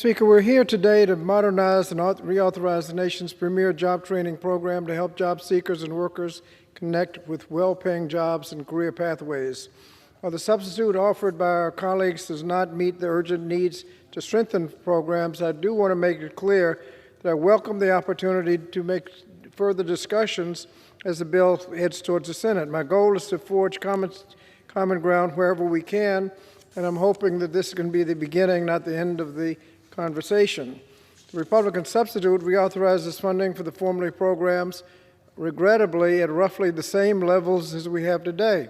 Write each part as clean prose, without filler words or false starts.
Speaker, we're here today to modernize and reauthorize the nation's premier job training program to help job seekers and workers connect with well-paying jobs and career pathways. While the substitute offered by our colleagues does not meet the urgent needs to strengthen programs, I do want to make it clear that I welcome the opportunity to make further discussions as the bill heads towards the Senate. My goal is to forge common ground wherever we can, and I'm hoping that this can be the beginning, not the end of the conversation. The Republican substitute reauthorizes funding for the formerly programs, regrettably, at roughly the same levels as we have today.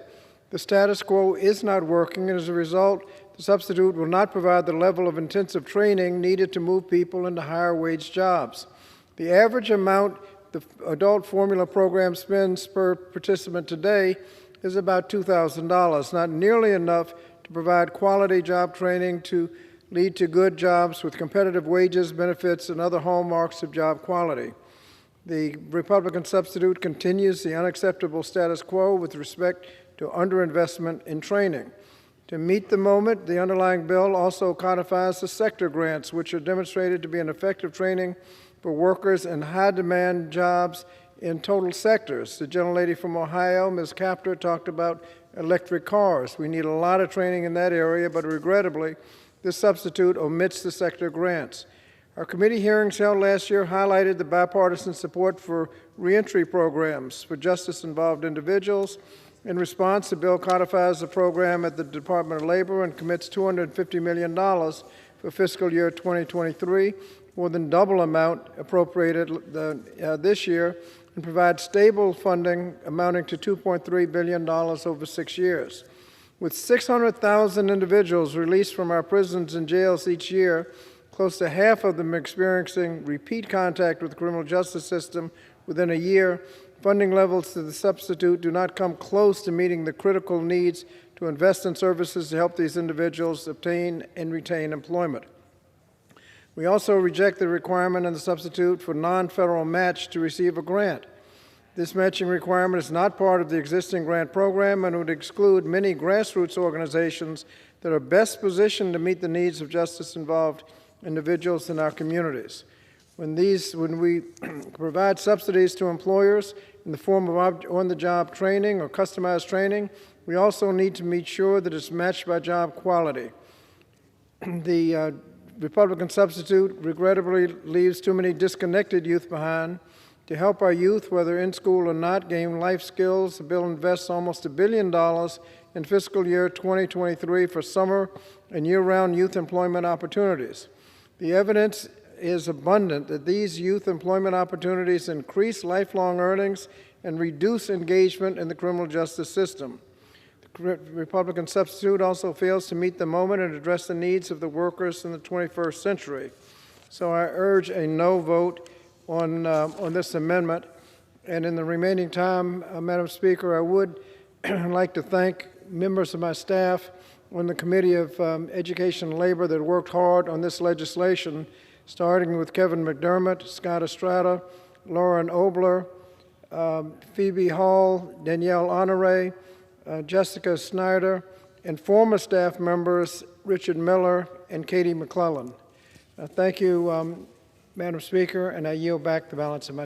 The status quo is not working, and as a result, the substitute will not provide the level of intensive training needed to move people into higher wage jobs. The average amount the adult formula program spends per participant today is about $2,000, not nearly enough to provide quality job training to lead to good jobs with competitive wages, benefits, and other hallmarks of job quality. The Republican substitute continues the unacceptable status quo with respect to underinvestment in training. To meet the moment, the underlying bill also codifies the sector grants, which are demonstrated to be an effective training for workers in high-demand jobs in total sectors. The gentlelady from Ohio, Ms. Capter, talked about electric cars. We need a lot of training in that area, but regrettably, this substitute omits the sector grants. Our committee hearings held last year highlighted the bipartisan support for reentry programs for justice-involved individuals. In response, the bill codifies the program at the Department of Labor and commits $250 million for fiscal year 2023, more than double amount appropriated this year, and provides stable funding amounting to $2.3 billion over 6 years. With 600,000 individuals released from our prisons and jails each year, close to half of them experiencing repeat contact with the criminal justice system within a year, funding levels to the substitute do not come close to meeting the critical needs to invest in services to help these individuals obtain and retain employment. We also reject the requirement in the substitute for non-federal match to receive a grant. This matching requirement is not part of the existing grant program and would exclude many grassroots organizations that are best positioned to meet the needs of justice-involved individuals in our communities. When we provide subsidies to employers in the form of on-the-job training or customized training, we also need to make sure that it's matched by job quality. The Republican substitute regrettably leaves too many disconnected youth behind. To help our youth, whether in school or not, gain life skills, the bill invests almost $1 billion in fiscal year 2023 for summer and year-round youth employment opportunities. The evidence is abundant that these youth employment opportunities increase lifelong earnings and reduce engagement in the criminal justice system. The Republican substitute also fails to meet the moment and address the needs of the workers in the 21st century. So I urge a no vote on this amendment. And in the remaining time, Madam Speaker, I would like to thank members of my staff on the Committee of Education and Labor that worked hard on this legislation, starting with Kevin McDermott, Scott Estrada, Lauren Obler, Phoebe Hall, Danielle Honore, Jessica Snyder, and former staff members Richard Miller and Katie McClellan. Thank you, Madam Speaker, and I yield back the balance of my